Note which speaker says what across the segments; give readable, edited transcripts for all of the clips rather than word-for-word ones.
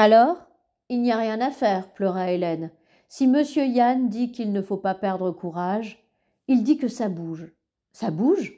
Speaker 1: Alors, il n'y a rien à faire, pleura Hélène. Si monsieur Yann dit qu'il ne faut pas perdre courage, il dit que ça bouge. Ça bouge?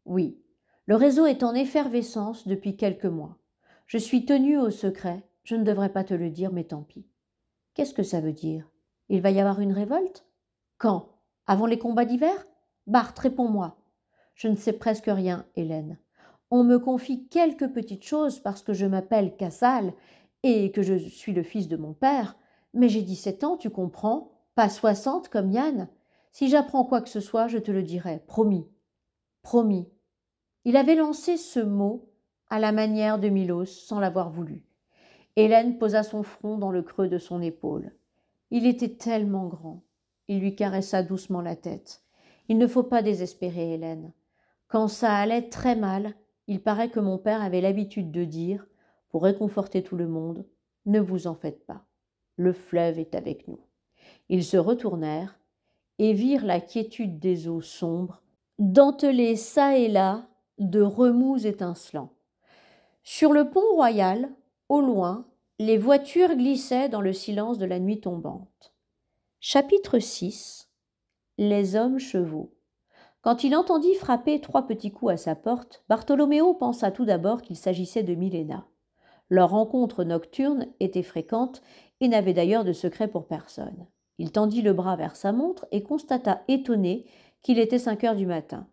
Speaker 1: Oui. Le réseau est en effervescence depuis quelques mois. Je suis tenue au secret. Je ne devrais pas te le dire, mais tant pis. Qu'est-ce que ça veut dire? Il va y avoir une révolte? Quand? Avant les combats d'hiver? Bart, réponds-moi. Je ne sais presque rien, Hélène. On me confie quelques petites choses parce que je m'appelle Cassal et que je suis le fils de mon père, mais j'ai 17 ans, tu comprends? Pas 60 comme Yann. Si j'apprends quoi que ce soit, je te le dirai. Promis. Promis. Il avait lancé ce mot à la manière de Milos sans l'avoir voulu. Hélène posa son front dans le creux de son épaule. Il était tellement grand. Il lui caressa doucement la tête. Il ne faut pas désespérer, Hélène. Quand ça allait très mal, il paraît que mon père avait l'habitude de dire, pour réconforter tout le monde, « Ne vous en faites pas. Le fleuve est avec nous. » Ils se retournèrent et virent la quiétude des eaux sombres, dentelées çà et là de remous étincelants. Sur le pont royal, au loin, les voitures glissaient dans le silence de la nuit tombante. Chapitre 6. Les hommes chevaux. Quand il entendit frapper 3 petits coups à sa porte, Bartholoméo pensa tout d'abord qu'il s'agissait de Milena. Leur rencontre nocturne était fréquente et n'avait d'ailleurs de secret pour personne. Il tendit le bras vers sa montre et constata étonné qu'il était 5 heures du matin.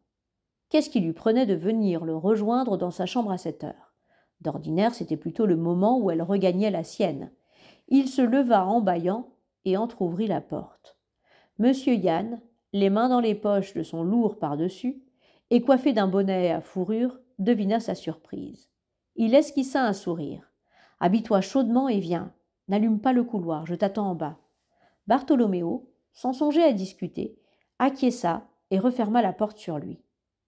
Speaker 1: Qu'est-ce qui lui prenait de venir le rejoindre dans sa chambre à cette heure? D'ordinaire, c'était plutôt le moment où elle regagnait la sienne. Il se leva en bâillant et entr'ouvrit la porte. Monsieur Yann, les mains dans les poches de son lourd par-dessus, et coiffé d'un bonnet à fourrure, devina sa surprise. Il esquissa un sourire. « Habille-toi chaudement et viens. N'allume pas le couloir, je t'attends en bas. » Bartholoméo, sans songer à discuter, acquiesça et referma la porte sur lui.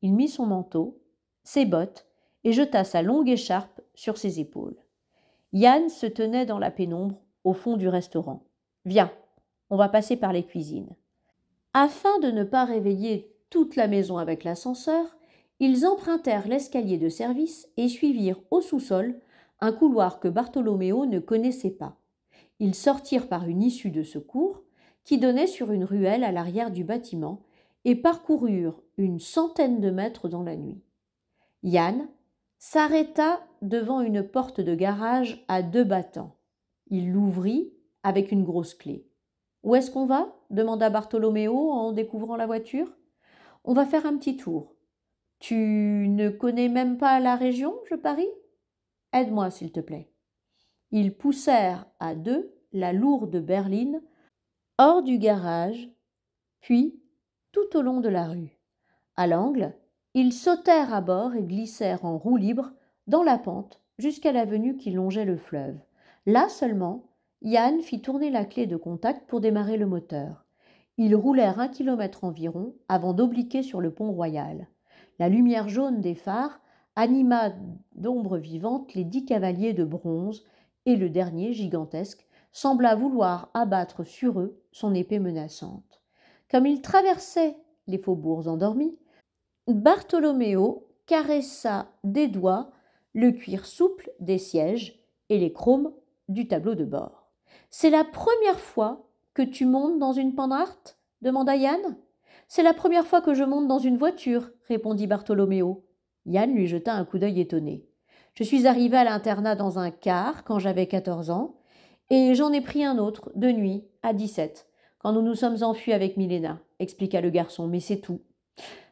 Speaker 1: Il mit son manteau, ses bottes, et jeta sa longue écharpe sur ses épaules. Yann se tenait dans la pénombre, au fond du restaurant. « Viens, on va passer par les cuisines. » Afin de ne pas réveiller toute la maison avec l'ascenseur, ils empruntèrent l'escalier de service et suivirent au sous-sol un couloir que Bartholoméo ne connaissait pas. Ils sortirent par une issue de secours qui donnait sur une ruelle à l'arrière du bâtiment et parcoururent une centaine de mètres dans la nuit. Yann s'arrêta devant une porte de garage à 2 battants. Il l'ouvrit avec une grosse clé. « Où est-ce qu'on va » demanda Bartholoméo en découvrant la voiture. « On va faire un petit tour. Tu ne connais même pas la région, je parie ? Aide-moi, s'il te plaît. » Ils poussèrent à 2 la lourde berline hors du garage, puis tout au long de la rue. À l'angle, ils sautèrent à bord et glissèrent en roue libre dans la pente jusqu'à l'avenue qui longeait le fleuve. Là seulement, Yann fit tourner la clé de contact pour démarrer le moteur. Ils roulèrent 1 kilomètre environ avant d'obliquer sur le pont royal. La lumière jaune des phares anima d'ombres vivantes les 10 cavaliers de bronze et le dernier, gigantesque, sembla vouloir abattre sur eux son épée menaçante. Comme ils traversaient les faubourgs endormis, Bartholoméo caressa des doigts le cuir souple des sièges et les chromes du tableau de bord. « C'est la première fois que tu montes dans une panhard » demanda Yann. « C'est la première fois que je monte dans une voiture » répondit Bartholoméo. Yann lui jeta un coup d'œil étonné. « Je suis arrivé à l'internat dans un car quand j'avais 14 ans et j'en ai pris un autre de nuit à 17 quand nous nous sommes enfuis avec Milena » expliqua le garçon, « mais c'est tout.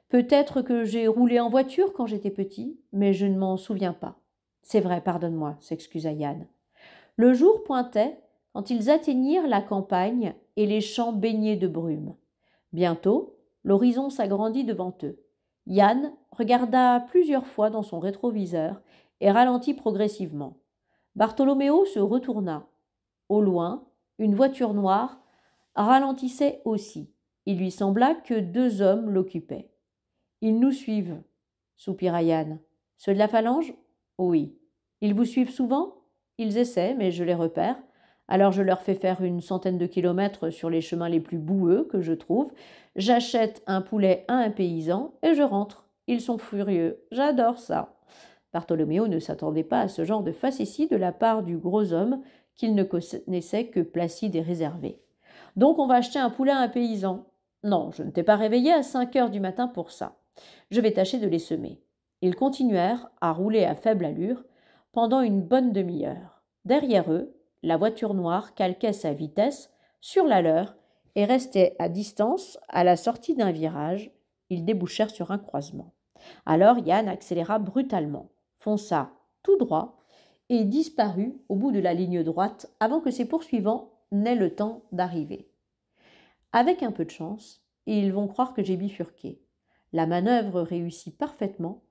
Speaker 1: Peut-être que j'ai roulé en voiture quand j'étais petit, mais je ne m'en souviens pas. »« C'est vrai, pardonne-moi, » s'excusa Yann. Le jour pointait quand ils atteignirent la campagne et les champs baignés de brume. Bientôt, l'horizon s'agrandit devant eux. Yann regarda plusieurs fois dans son rétroviseur et ralentit progressivement. Bartholoméo se retourna. Au loin, une voiture noire ralentissait aussi. Il lui sembla que 2 hommes l'occupaient. « Ils nous suivent, » soupira Yann. « Ceux de la phalange ? Oui. Ils vous suivent souvent ? Ils essaient, mais je les repère. Alors je leur fais faire une centaine de kilomètres sur les chemins les plus boueux que je trouve. J'achète un poulet à un paysan et je rentre. Ils sont furieux. J'adore ça. » Bartholoméo ne s'attendait pas à ce genre de facétie de la part du gros homme qu'il ne connaissait que placide et réservé. « Donc on va acheter un poulet à un paysan. Non, je ne t'ai pas réveillé à 5 heures du matin pour ça. Je vais tâcher de les semer. » Ils continuèrent à rouler à faible allure pendant une bonne demi-heure. Derrière eux, la voiture noire calquait sa vitesse sur la leur et restait à distance à la sortie d'un virage. Ils débouchèrent sur un croisement. Alors Yann accéléra brutalement, fonça tout droit et disparut au bout de la ligne droite avant que ses poursuivants n'aient le temps d'arriver. Avec un peu de chance, ils vont croire que j'ai bifurqué. La manœuvre réussit parfaitement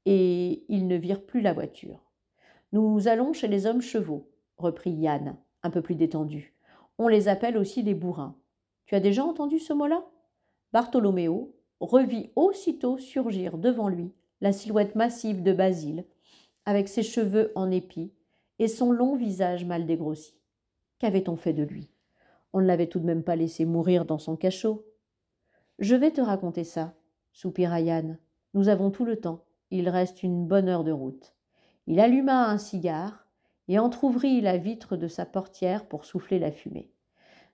Speaker 1: et ils ne virent plus la voiture. Nous allons chez les hommes chevaux, reprit Yann, un peu plus détendu. On les appelle aussi les bourrins. Tu as déjà entendu ce mot-là ? Bartholoméo revit aussitôt surgir devant lui la silhouette massive de Basile, avec ses cheveux en épi et son long visage mal dégrossi. Qu'avait-on fait de lui ? On ne l'avait tout de même pas laissé mourir dans son cachot. Je vais te raconter ça, soupira Yann. Nous avons tout le temps. Il reste une bonne heure de route. Il alluma un cigare et entr'ouvrit la vitre de sa portière pour souffler la fumée.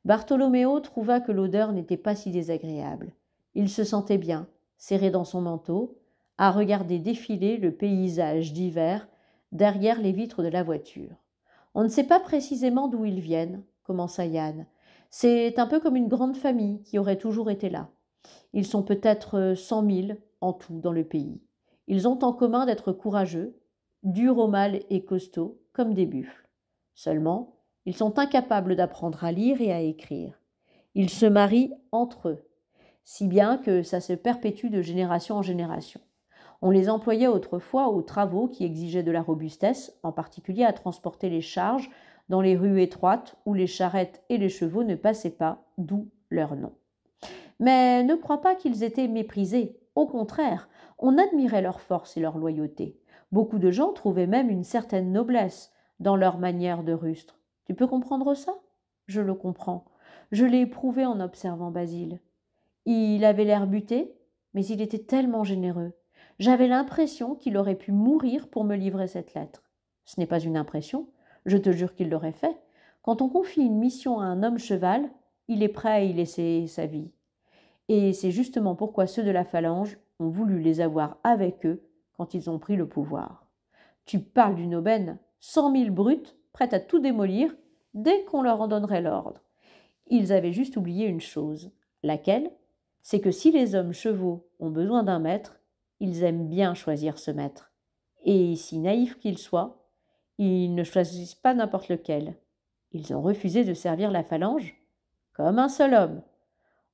Speaker 1: Bartholoméo trouva que l'odeur n'était pas si désagréable. Il se sentait bien, serré dans son manteau, à regarder défiler le paysage d'hiver derrière les vitres de la voiture. On ne sait pas précisément d'où ils viennent, commença Yann. C'est un peu comme une grande famille qui aurait toujours été là. Ils sont peut-être 100 000 en tout dans le pays. Ils ont en commun d'être courageux, durs au mal et costauds, comme des buffles. Seulement, ils sont incapables d'apprendre à lire et à écrire. Ils se marient entre eux, si bien que ça se perpétue de génération en génération. On les employait autrefois aux travaux qui exigeaient de la robustesse, en particulier à transporter les charges dans les rues étroites où les charrettes et les chevaux ne passaient pas, d'où leur nom. Mais ne crois pas qu'ils étaient méprisés. Au contraire, on admirait leur force et leur loyauté. Beaucoup de gens trouvaient même une certaine noblesse dans leur manière de rustre. Tu peux comprendre ça ? Je le comprends. Je l'ai éprouvé en observant Basile. Il avait l'air buté, mais il était tellement généreux. J'avais l'impression qu'il aurait pu mourir pour me livrer cette lettre. Ce n'est pas une impression, je te jure qu'il l'aurait fait. Quand on confie une mission à un homme cheval, il est prêt à y laisser sa vie. Et c'est justement pourquoi ceux de la phalange ont voulu les avoir avec eux quand ils ont pris le pouvoir. Tu parles d'une aubaine, 100 000 brutes, prêtes à tout démolir dès qu'on leur en donnerait l'ordre. Ils avaient juste oublié une chose, laquelle ? C'est que si les hommes chevaux ont besoin d'un maître, ils aiment bien choisir ce maître. Et si naïfs qu'ils soient, ils ne choisissent pas n'importe lequel. Ils ont refusé de servir la phalange comme un seul homme.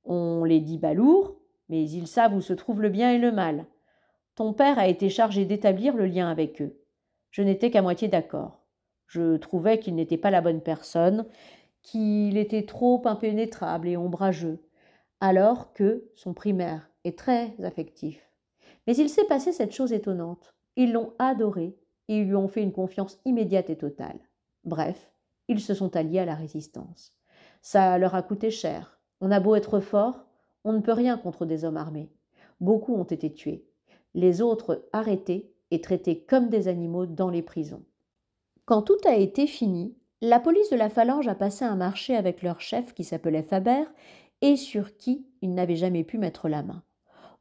Speaker 1: On les dit balourds, mais ils savent où se trouve le bien et le mal. Ton père a été chargé d'établir le lien avec eux. Je n'étais qu'à moitié d'accord. Je trouvais qu'il n'était pas la bonne personne, qu'il était trop impénétrable et ombrageux, alors que son primaire est très affectif. Mais il s'est passé cette chose étonnante. Ils l'ont adoré et ils lui ont fait une confiance immédiate et totale. Bref, ils se sont alliés à la résistance. Ça leur a coûté cher. On a beau être fort, on ne peut rien contre des hommes armés. Beaucoup ont été tués. Les autres arrêtés et traités comme des animaux dans les prisons. Quand tout a été fini, la police de la phalange a passé un marché avec leur chef qui s'appelait Faber et sur qui ils n'avaient jamais pu mettre la main.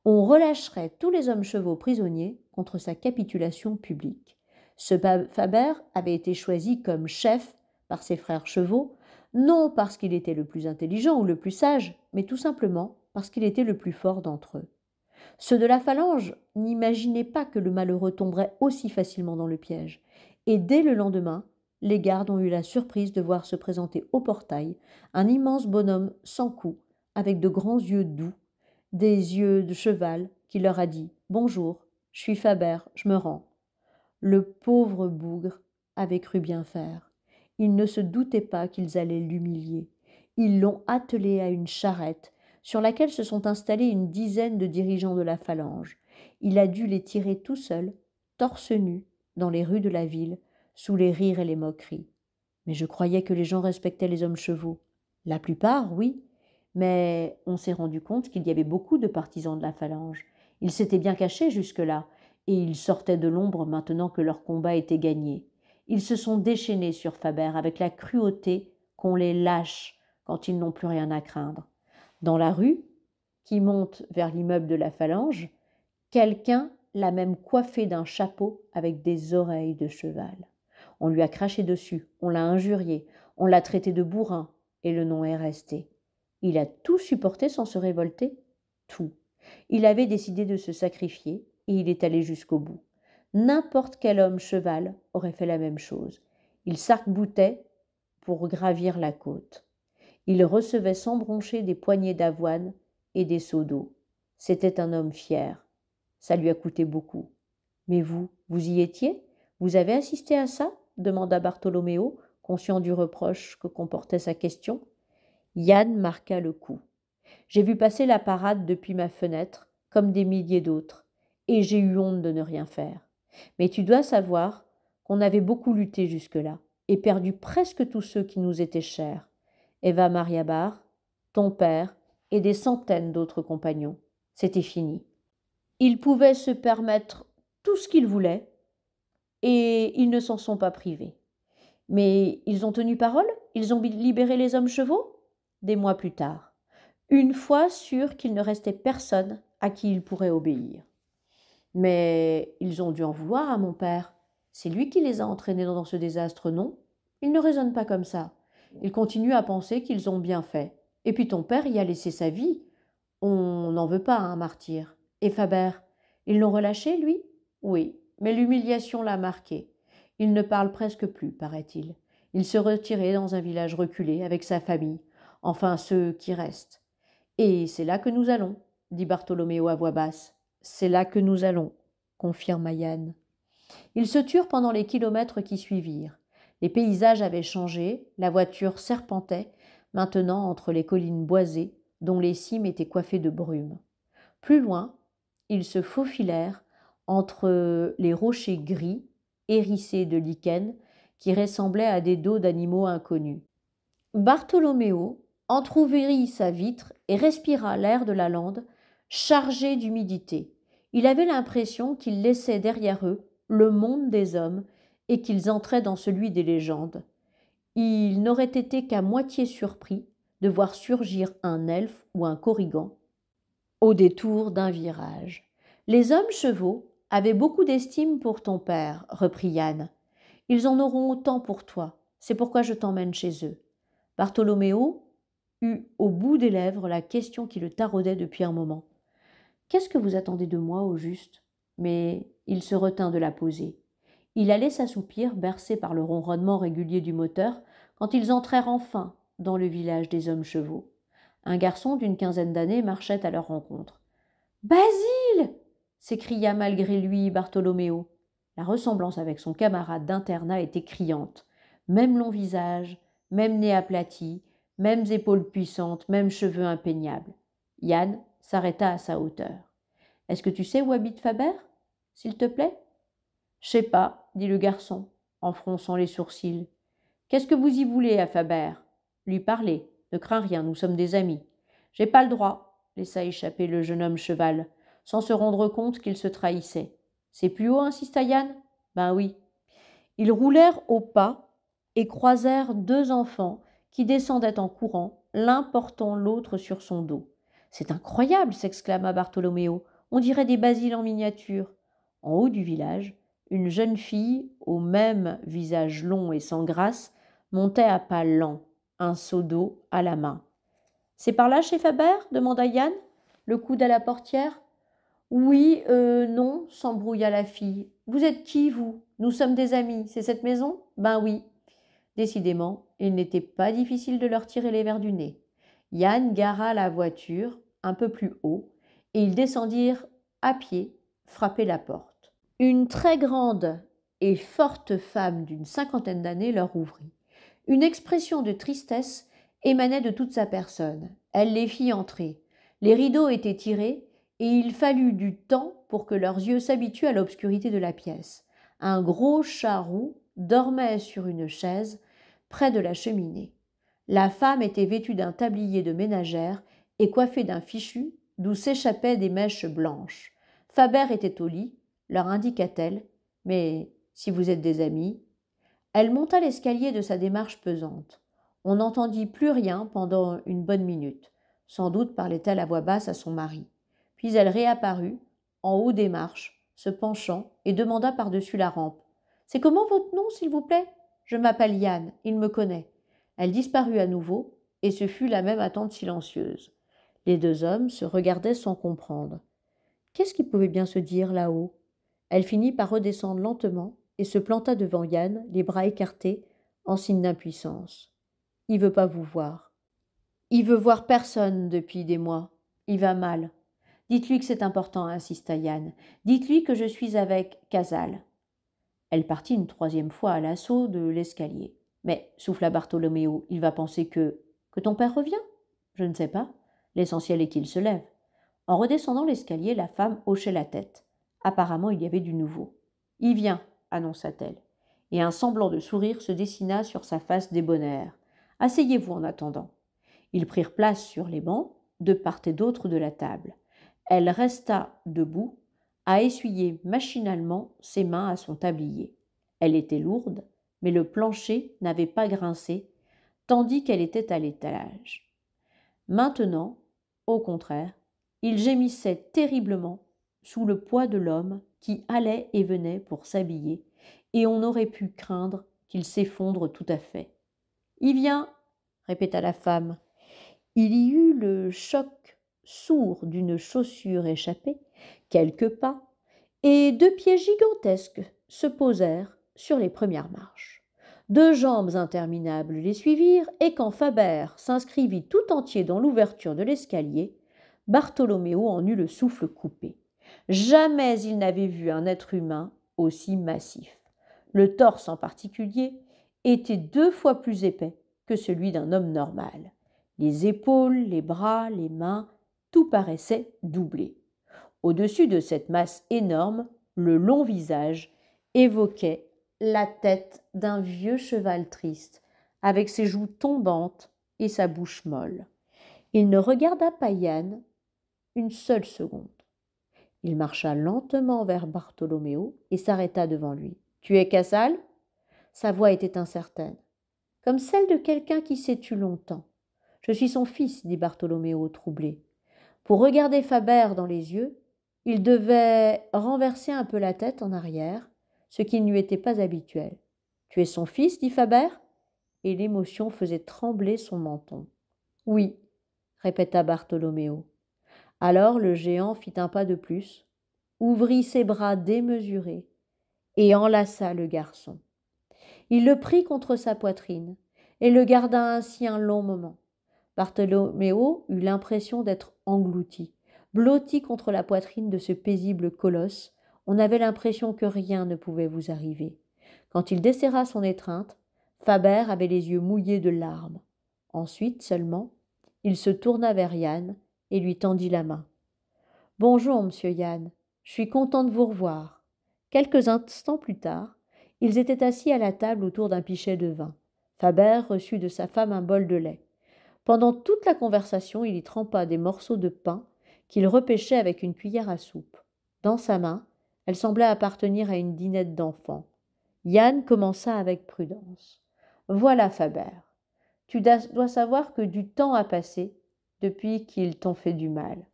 Speaker 1: On relâcherait tous les hommes chevaux prisonniers contre sa capitulation publique. Ce Faber avait été choisi comme chef par ses frères chevaux, non parce qu'il était le plus intelligent ou le plus sage, mais tout simplement parce qu'il était le plus fort d'entre eux. Ceux de la phalange n'imaginaient pas que le malheureux tomberait aussi facilement dans le piège, et dès le lendemain, les gardes ont eu la surprise de voir se présenter au portail un immense bonhomme sans cou, avec de grands yeux doux, des yeux de cheval, qui leur a dit « Bonjour, je suis Faber, je me rends ». Le pauvre bougre avait cru bien faire. Il ne se doutait pas qu'ils allaient l'humilier. Ils l'ont attelé à une charrette, sur laquelle se sont installés une dizaine de dirigeants de la phalange. Il a dû les tirer tout seul, torse nu, dans les rues de la ville, sous les rires et les moqueries. Mais je croyais que les gens respectaient les hommes chevaux. La plupart, oui, mais on s'est rendu compte qu'il y avait beaucoup de partisans de la phalange. Ils s'étaient bien cachés jusque-là, et ils sortaient de l'ombre maintenant que leur combat était gagné. Ils se sont déchaînés sur Faber avec la cruauté qu'on les lâche quand ils n'ont plus rien à craindre. Dans la rue, qui monte vers l'immeuble de la Phalange, quelqu'un l'a même coiffé d'un chapeau avec des oreilles de cheval. On lui a craché dessus, on l'a injurié, on l'a traité de bourrin, et le nom est resté. Il a tout supporté sans se révolter, tout. Il avait décidé de se sacrifier, et il est allé jusqu'au bout. N'importe quel homme cheval aurait fait la même chose. Il s'arc-boutait pour gravir la côte. Il recevait sans broncher des poignées d'avoine et des seaux d'eau. C'était un homme fier. Ça lui a coûté beaucoup. Mais vous y étiez? Vous avez assisté à ça? Demanda Bartholoméo, conscient du reproche que comportait sa question. Yann marqua le coup. J'ai vu passer la parade depuis ma fenêtre, comme des milliers d'autres, et j'ai eu honte de ne rien faire. Mais tu dois savoir qu'on avait beaucoup lutté jusque-là, et perdu presque tous ceux qui nous étaient chers. Eva Maria Bar, ton père, et des centaines d'autres compagnons. C'était fini. Ils pouvaient se permettre tout ce qu'ils voulaient, et ils ne s'en sont pas privés. Mais ils ont tenu parole? Ils ont libéré les hommes chevaux? Des mois plus tard, une fois sûrs qu'il ne restait personne à qui ils pourraient obéir. Mais ils ont dû en vouloir à mon père. C'est lui qui les a entraînés dans ce désastre, non? Il ne raisonne pas comme ça. Il continue à penser qu'ils ont bien fait. Et puis ton père y a laissé sa vie. On n'en veut pas un martyr. Et Faber, ils l'ont relâché, lui? Oui, mais l'humiliation l'a marqué. Il ne parle presque plus, paraît-il. Il se retirait dans un village reculé avec sa famille, enfin ceux qui restent. Et c'est là que nous allons, dit Bartholoméo à voix basse. C'est là que nous allons, confirma Yann. Ils se turent pendant les kilomètres qui suivirent. Les paysages avaient changé, la voiture serpentait, maintenant entre les collines boisées, dont les cimes étaient coiffées de brume. Plus loin, ils se faufilèrent entre les rochers gris, hérissés de lichens, qui ressemblaient à des dos d'animaux inconnus. Bartholoméo entr'ouvrit sa vitre et respira l'air de la lande, chargé d'humidité. Il avait l'impression qu'ils laissaient derrière eux le monde des hommes et qu'ils entraient dans celui des légendes. Il n'aurait été qu'à moitié surpris de voir surgir un elfe ou un corrigan au détour d'un virage. Les hommes chevaux avaient beaucoup d'estime pour ton père, reprit Yann. Ils en auront autant pour toi. C'est pourquoi je t'emmène chez eux. Bartholoméo eut au bout des lèvres la question qui le taraudait depuis un moment. Qu'est-ce que vous attendez de moi, au juste? Mais il se retint de la poser. Il allait s'assoupir, bercé par le ronronnement régulier du moteur, quand ils entrèrent enfin dans le village des hommes chevaux. Un garçon d'une quinzaine d'années marchait à leur rencontre. « Basile !» s'écria malgré lui Bartholoméo. La ressemblance avec son camarade d'internat était criante. Même long visage, même nez aplati, mêmes épaules puissantes, mêmes cheveux impeignables. Yann s'arrêta à sa hauteur. « Est-ce que tu sais où habite Faber, s'il te plaît ?»« Je sais pas, » dit le garçon, en fronçant les sourcils. « Qu'est-ce que vous y voulez à Faber ?»« Lui parler. Ne crains rien, nous sommes des amis. »« J'ai pas le droit, » laissa échapper le jeune homme cheval, sans se rendre compte qu'il se trahissait. « C'est plus haut, insista Yann. »« Ben oui. » Ils roulèrent au pas et croisèrent deux enfants qui descendaient en courant, l'un portant l'autre sur son dos. « C'est incroyable !» s'exclama Bartholoméo. « On dirait des basiles en miniature. » En haut du village, une jeune fille, au même visage long et sans grâce, montait à pas lents, un seau d'eau à la main. « C'est par là chez Faber ?» demanda Yann, le coude à la portière. « Oui, non, s'embrouilla la fille. Vous êtes qui, vous? Nous sommes des amis. C'est cette maison? Ben oui. » Décidément, il n'était pas difficile de leur tirer les verres du nez. Yann gara la voiture un peu plus haut et ils descendirent à pied, frapper la porte. Une très grande et forte femme d'une cinquantaine d'années leur ouvrit. Une expression de tristesse émanait de toute sa personne. Elle les fit entrer. Les rideaux étaient tirés et il fallut du temps pour que leurs yeux s'habituent à l'obscurité de la pièce. Un gros chat roux dormait sur une chaise près de la cheminée. La femme était vêtue d'un tablier de ménagère et coiffée d'un fichu d'où s'échappaient des mèches blanches. Faber était au lit, leur indiqua-t-elle, mais si vous êtes des amis. Elle monta l'escalier de sa démarche pesante. On n'entendit plus rien pendant une bonne minute. Sans doute parlait-elle à voix basse à son mari. Puis elle réapparut, en haut des marches, se penchant, et demanda par-dessus la rampe. « C'est comment votre nom, s'il vous plaît ?»« Je m'appelle Yann, il me connaît. » Elle disparut à nouveau, et ce fut la même attente silencieuse. Les deux hommes se regardaient sans comprendre. Qu'est-ce qui pouvait bien se dire là-haut? Elle finit par redescendre lentement et se planta devant Yann, les bras écartés, en signe d'impuissance. « Il veut pas vous voir. Il veut voir personne depuis des mois. Il va mal. Dites-lui que c'est important, insista Yann. Dites-lui que je suis avec Casal. » Elle partit une troisième fois à l'assaut de l'escalier. « Mais, souffla Bartholoméo, il va penser que ton père revient? Je ne sais pas. L'essentiel est qu'il se lève. » En redescendant l'escalier, la femme hochait la tête. Apparemment, il y avait du nouveau. « Il vient, » annonça-t-elle, et un semblant de sourire se dessina sur sa face débonnaire. « Asseyez-vous en attendant. » Ils prirent place sur les bancs, de part et d'autre de la table. Elle resta debout, à essuyer machinalement ses mains à son tablier. Elle était lourde, mais le plancher n'avait pas grincé, tandis qu'elle était à l'étalage. Maintenant, au contraire, il gémissait terriblement sous le poids de l'homme qui allait et venait pour s'habiller, et on aurait pu craindre qu'il s'effondre tout à fait. « Il vient !» répéta la femme. Il y eut le choc sourd d'une chaussure échappée, quelques pas, et deux pieds gigantesques se posèrent sur les premières marches. Deux jambes interminables les suivirent, et quand Faber s'inscrivit tout entier dans l'ouverture de l'escalier, Bartholoméo en eut le souffle coupé. Jamais il n'avait vu un être humain aussi massif. Le torse en particulier était 2 fois plus épais que celui d'un homme normal. Les épaules, les bras, les mains, tout paraissait doublé. Au-dessus de cette masse énorme, le long visage évoquait la tête d'un vieux cheval triste, avec ses joues tombantes et sa bouche molle. Il ne regarda pas Yann une seule seconde. Il marcha lentement vers Bartholoméo et s'arrêta devant lui. « Tu es Casal ?» Sa voix était incertaine, comme celle de quelqu'un qui s'est tu longtemps. « Je suis son fils, » dit Bartholoméo, troublé. Pour regarder Faber dans les yeux, il devait renverser un peu la tête en arrière, ce qui ne lui était pas habituel. « Tu es son fils ?» dit Faber, et l'émotion faisait trembler son menton. « Oui » répéta Bartholoméo. Alors le géant fit un pas de plus, ouvrit ses bras démesurés et enlaça le garçon. Il le prit contre sa poitrine et le garda ainsi un long moment. Bartholoméo eut l'impression d'être englouti, blotti contre la poitrine de ce paisible colosse. On avait l'impression que rien ne pouvait vous arriver. Quand il desserra son étreinte, Faber avait les yeux mouillés de larmes. Ensuite seulement, il se tourna vers Yann et lui tendit la main. « Bonjour, monsieur Yann, je suis content de vous revoir. » Quelques instants plus tard, ils étaient assis à la table autour d'un pichet de vin. Faber reçut de sa femme un bol de lait. Pendant toute la conversation, il y trempa des morceaux de pain qu'il repêchait avec une cuillère à soupe. Dans sa main, elle semblait appartenir à une dînette d'enfant. Yann commença avec prudence. « Voilà, Faber, tu dois savoir que du temps a passé depuis qu'ils t'ont fait du mal,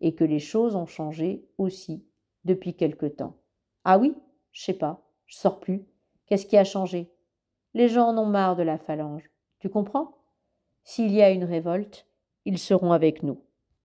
Speaker 1: et que les choses ont changé aussi depuis quelque temps. »« Ah oui, je sais pas, je sors plus. Qu'est-ce qui a changé ? Les gens en ont marre de la phalange. Tu comprends ? S'il y a une révolte, ils seront avec nous. »